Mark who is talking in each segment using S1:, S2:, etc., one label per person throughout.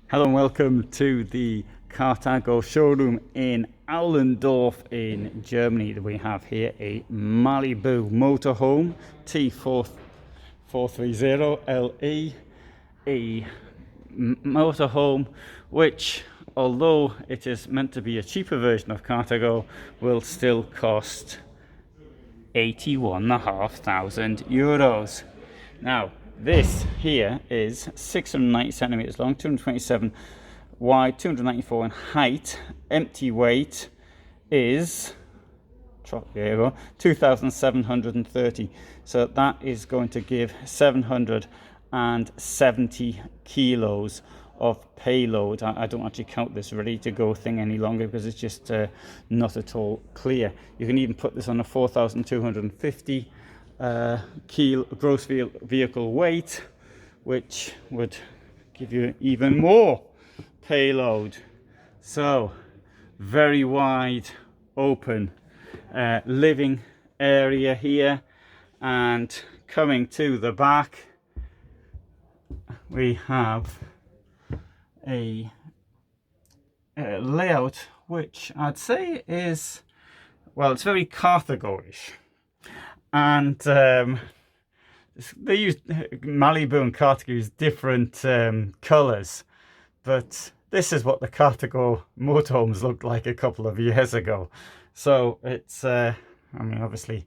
S1: Hello and welcome to the Carthago showroom in Aulendorf in Germany. We have here a Malibu motorhome T430 LE, a motorhome which, although it is meant to be a cheaper version of Carthago, will still cost €81,500. Now, this here is 690 centimeters long, 227 wide, 294 in height. Empty weight is 2,730. So that is going to give 770 kilos of payload. I don't actually count this ready to go thing any longer because it's just not at all clear. You can even put this on a 4,250 kilo gross vehicle weight, which would give you even more payload. So very wide open living area here, and coming to the back we have a layout which I'd say is, well, it's very Carthago-ish. And they use Malibu and Carthago use different colors, but this is what the Carthago motorhomes looked like a couple of years ago. So it's I mean, obviously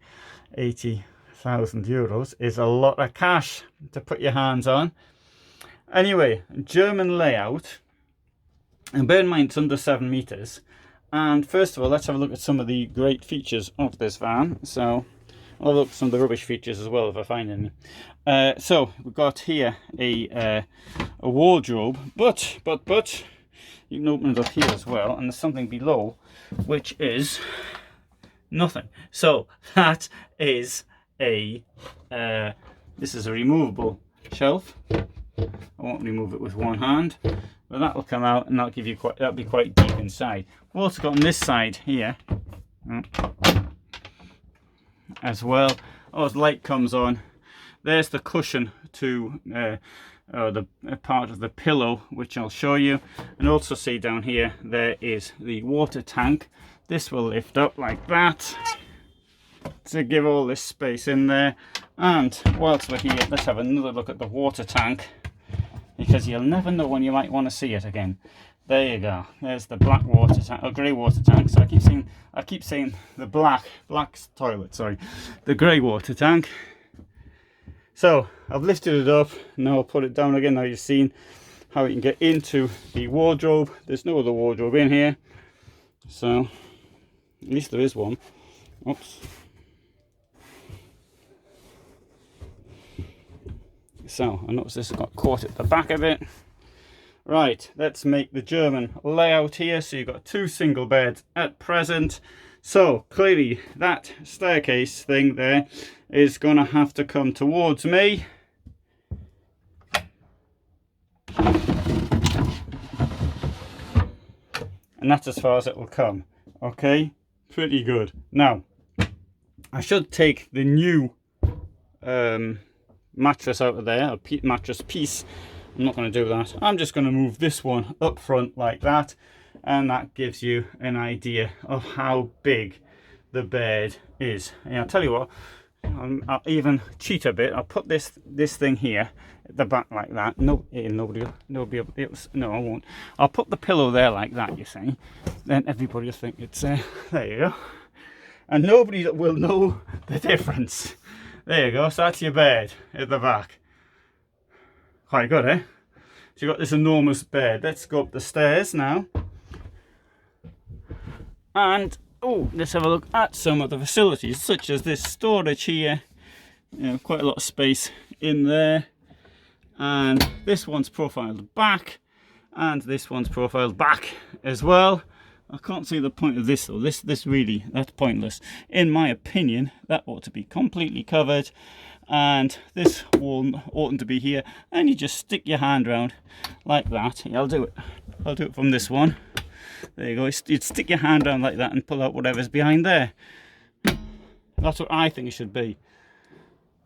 S1: €80,000 is a lot of cash to put your hands on. Anyway, German layout, and bear in mind it's under 7 meters. And first of all, let's have a look at some of the great features of this van. So I'll look at some of the rubbish features as well if I find any. So we've got here a wardrobe, but you can open it up here as well, and there's something below which is nothing. So that is a this is a removable shelf. I won't remove it with one hand, but that will come out and that'll give you that'll be quite deep inside. We've also got on this side here as well. Oh, as light comes on, there's the cushion to the part of the pillow, which I'll show you. And also see down here there is the water tank. This will lift up like that to give all this space in there. And whilst we're here, let's have another look at the water tank, because you'll never know when you might want to see it again. There you go. There's the black water tank, or grey water tank. So I keep saying the black toilet. Sorry, the grey water tank. So I've lifted it up. Now I'll put it down again. Now you've seen how you can get into the wardrobe. There's no other wardrobe in here, so at least there is one. Oops. So I noticed this got caught at the back of it. Right, let's make the German layout here. So you've got 2 single beds at present. So clearly that staircase thing there is going to have to come towards me. And that's as far as it will come. Okay, pretty good. Now, I should take the new mattress out of there, a mattress piece. I'm not going to do that. I'm just going to move this one up front like that, and that gives you an idea of how big the bed is. And I'll tell you what, I'll even cheat a bit. I'll put this thing here at the back like that. Nobody else. No, I won't. I'll put the pillow there like that, you see. Then everybody will think it's there you go, and nobody will know the difference. There you go. So that's your bed at the back. Quite good, eh? So you've got this enormous bed. Let's go up the stairs now. And let's have a look at some of the facilities, such as this storage here. You know, quite a lot of space in there. And this one's profiled back, and this one's profiled back as well. I can't see the point of this though. This really, that's pointless. In my opinion, that ought to be completely covered. And this wall oughtn't to be here. And you just stick your hand around like that. I'll do it from this one. There you go. You'd stick your hand around like that and pull out whatever's behind there. That's what I think it should be.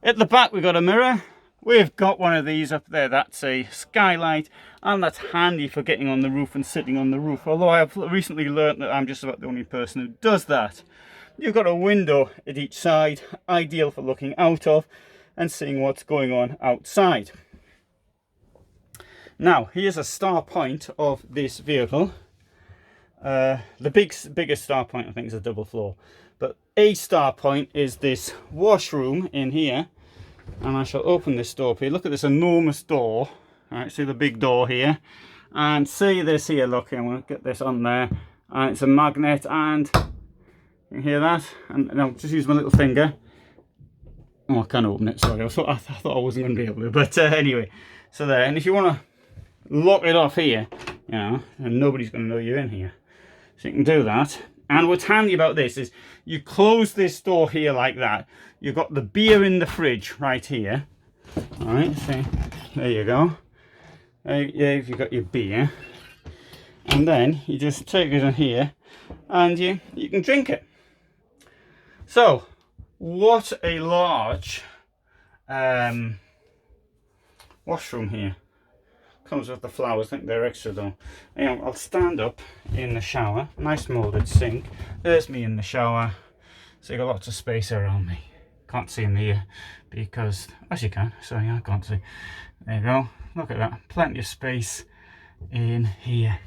S1: At the back we've got a mirror, we've got one of these up there. That's a skylight, and that's handy for getting on the roof and sitting on the roof, although I've recently learned that I'm just about the only person who does that. You've got a window at each side, ideal for looking out of and seeing what's going on outside. Now, here's a star point of this vehicle. The biggest star point, I think, is a double floor. But a star point is this washroom in here. And I shall open this door here. Look at this enormous door. All right, see the big door here. And see this here, look, I'm going to get this on there. And it's a magnet, and you hear that? And I'll just use my little finger. Oh, I can't open it, sorry. I thought I wasn't going to be able to. But anyway, so there. And if you want to lock it off here, you know, and nobody's going to know you're in here. So you can do that. And what's handy about this is you close this door here like that. You've got the beer in the fridge right here. All right, so there you go. Yeah, you've got your beer. And then you just take it in here and you can drink it. So, what a large washroom here. Comes with the flowers, I think they're extra though. Anyway, I'll stand up in the shower. Nice moulded sink. There's me in the shower. So you've got lots of space around me. Can't see in here because, as you can, so yeah, I can't see. There you go. Look at that. Plenty of space in here.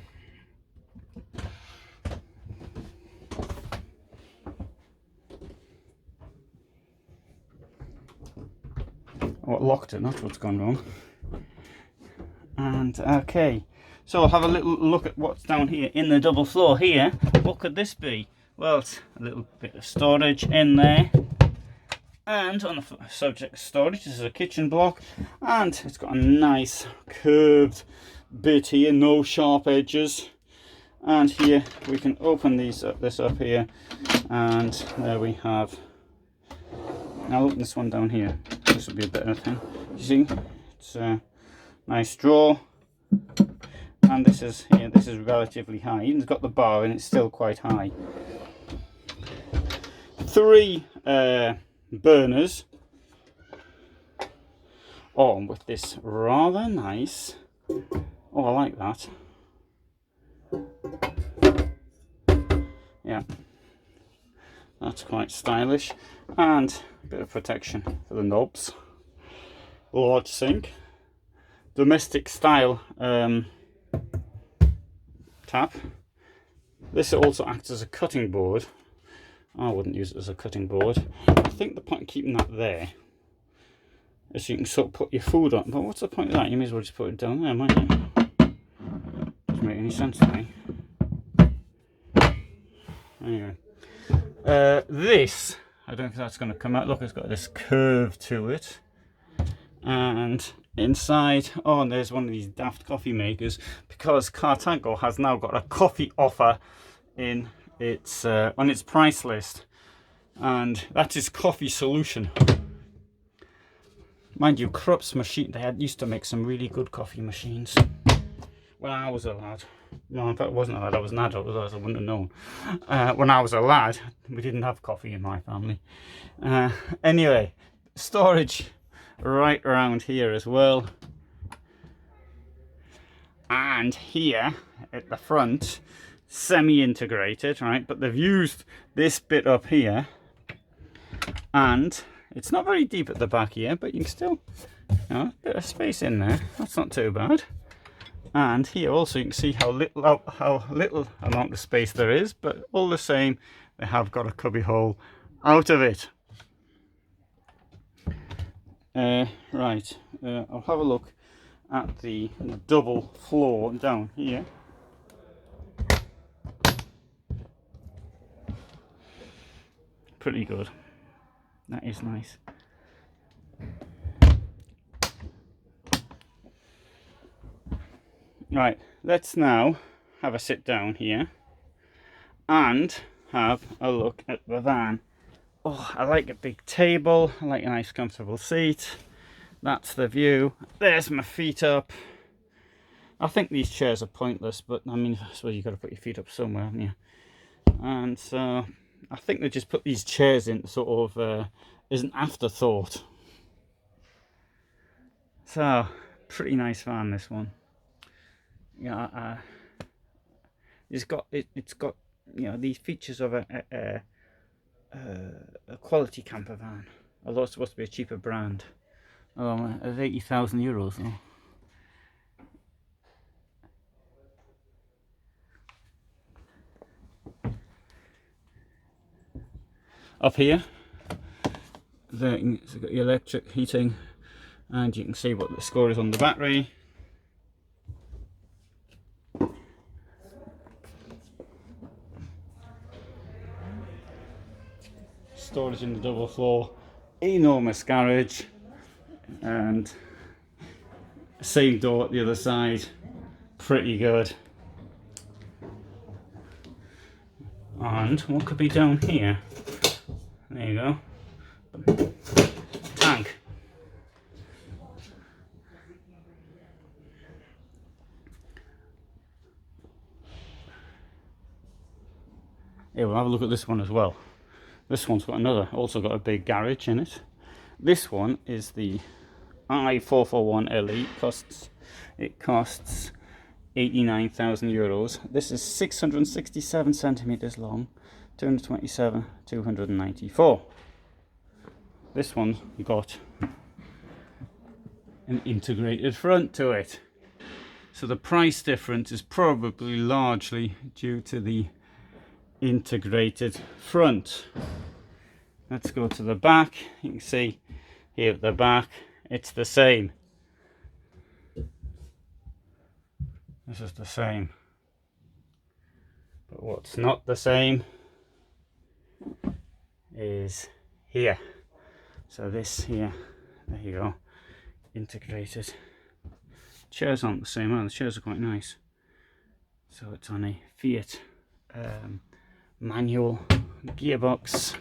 S1: Oh, it locked it, that's what's gone wrong. And okay, so I'll have a little look at what's down here in the double floor here. What could this be? Well, it's a little bit of storage in there. And on the subject of storage, this is a kitchen block, and it's got a nice curved bit here, no sharp edges. And here we can open this up here, and there we have. Now look, this one down here. This will be a better thing. You see, it's a nice drawer, and this is here. This is relatively high. It's got the bar, and it's still quite high. 3 burners. Oh, and with this rather nice. Oh, I like that. Yeah, that's quite stylish, and a bit of protection for the knobs. Large sink, domestic style tap. This also acts as a cutting board. I wouldn't use it as a cutting board. I think the point of keeping that there is you can sort of put your food on. But what's the point of that? You may as well just put it down there, mightn't you? Doesn't make any sense to me. Anyway, this, I don't think that's going to come out. Look, it's got this curve to it. And inside, oh, and there's one of these daft coffee makers, because Carthago has now got a coffee offer in its on its price list, and that is coffee solution. Mind you, Krupp's machine, they used to make some really good coffee machines when I was a lad. No, in fact, I wasn't a lad, I was an adult, otherwise I wouldn't have known. When I was a lad, we didn't have coffee in my family. Anyway, storage right around here as well. And here at the front, semi-integrated, right? But they've used this bit up here, and it's not very deep at the back here, but you can still, you know, a bit of space in there. That's not too bad. And here also you can see how little amount of space there is, but all the same, they have got a cubby hole out of it. Right, I'll have a look at the double floor down here. Pretty good. That is nice. Right, let's now have a sit down here and have a look at the van. Oh, I like a big table. I like a nice comfortable seat. That's the view. There's my feet up. I think these chairs are pointless, but I mean, I suppose you've got to put your feet up somewhere, haven't you? And so I think they just put these chairs in sort of as an afterthought. So pretty nice van, this one. Yeah, it's got you know, these features of a quality camper van, although it's supposed to be a cheaper brand. At 80,000 euros though. Up here, it's got your electric heating, and you can see what the score is on the battery. Storage in the double floor, enormous garage, and same door at the other side, pretty good. And what could be down here? There you go. Tank. Here, we'll have a look at this one as well. This one's got also got a big garage in it. This one is the i441LE. It costs 89,000 euros. This is 667 centimeters long, 227, 294. This one got an integrated front to it. So the price difference is probably largely due to the integrated front. Let's go to the back. You can see here at the back it's the same. This is the same, but what's not the same is here. So this here, there you go, integrated. Chairs aren't the same either. The chairs are quite nice. So it's on a Fiat manual gearbox.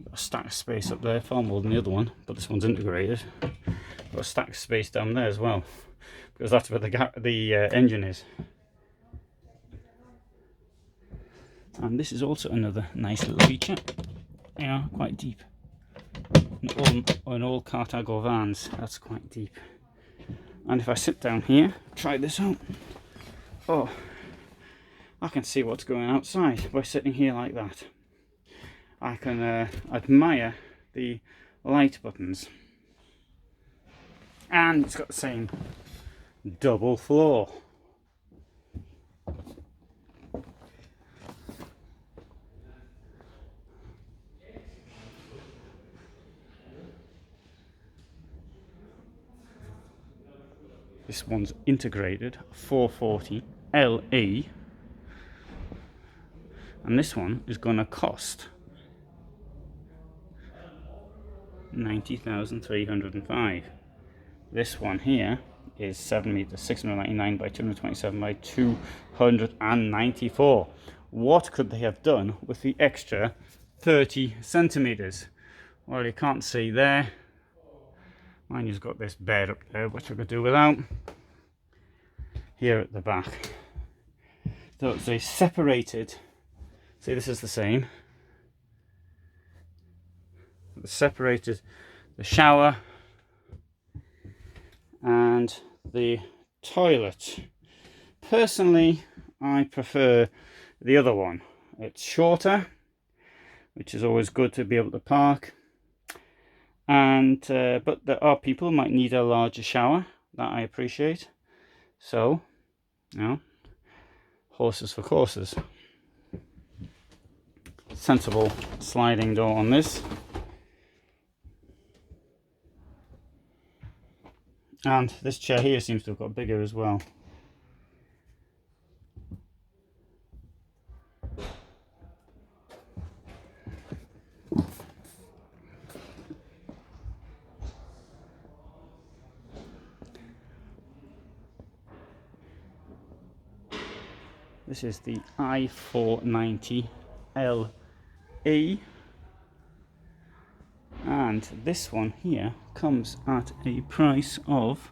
S1: Got a stack of space up there, far more than the other one, but this one's integrated. Got a stack of space down there as well, because that's where the engine is. And this is also another nice little feature. Yeah, quite deep. On all Carthago vans, that's quite deep. And if I sit down here, try this out. Oh, I can see what's going outside by sitting here like that. I can admire the light buttons. And it's got the same double floor. This one's integrated 440 LE, and this one is going to cost 90,305. This one here is 7 meters, 699 by 227 by 294. What could they have done with the extra 30 centimeters? Well, you can't see there. Mine has got this bed up there, which I could do without. Here at the back, so it's a separated. See, this is the same. Separated the shower and the toilet. Personally, I prefer the other one. It's shorter, which is always good to be able to park. And but there are people who might need a larger shower. That I appreciate. So, you know, horses for courses. Sensible sliding door on this. And this chair here seems to have got bigger as well. This is the i490 LE, and this one here comes at a price of,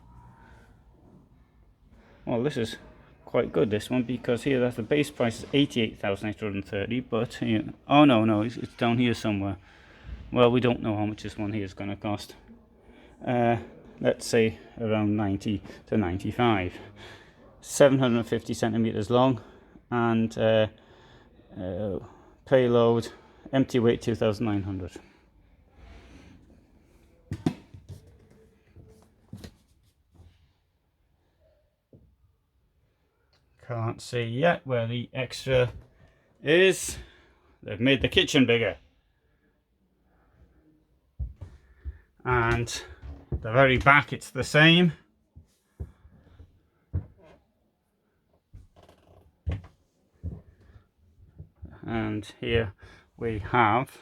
S1: well, this is quite good, this one, because here that's the base price is 88,830, but here, oh no, it's down here somewhere. Well, we don't know how much this one here is going to cost. let's say around 90 to 95. 750 centimeters long, and payload, empty weight 2,900. Can't see yet where the extra is. They've made the kitchen bigger. And the very back, it's the same. And here we have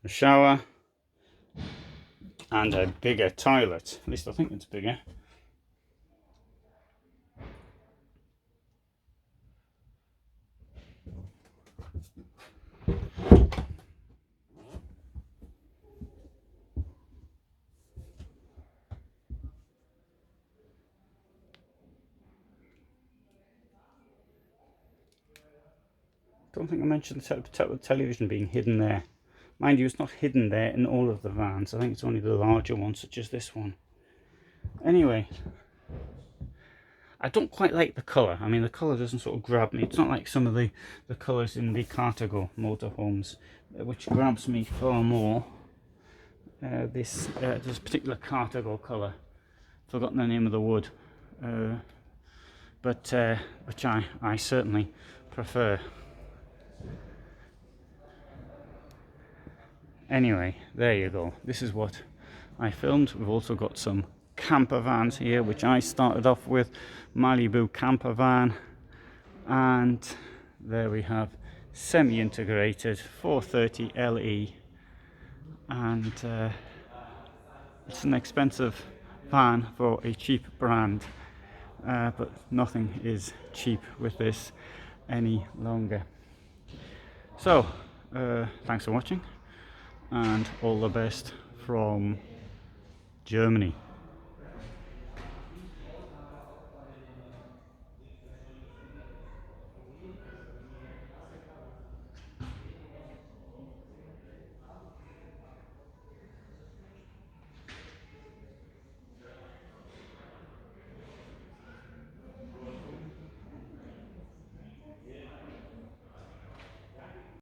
S1: a shower and a bigger toilet. At least I think it's bigger. Don't think I mentioned the television being hidden there. Mind you, it's not hidden there in all of the vans. I think it's only the larger ones, such as this one. Anyway, I don't quite like the colour. I mean, the colour doesn't sort of grab me. It's not like some of the colours in the Carthago motorhomes, which grabs me far more. This particular Carthago colour, forgotten the name of the wood, but which I certainly prefer. Anyway, there you go. This is what I filmed. We've also got some camper vans here, which I started off with, Malibu campervan, and there we have semi-integrated 430 LE, and it's an expensive van for a cheap brand, but nothing is cheap with this any longer. So thanks for watching, and all the best from Germany.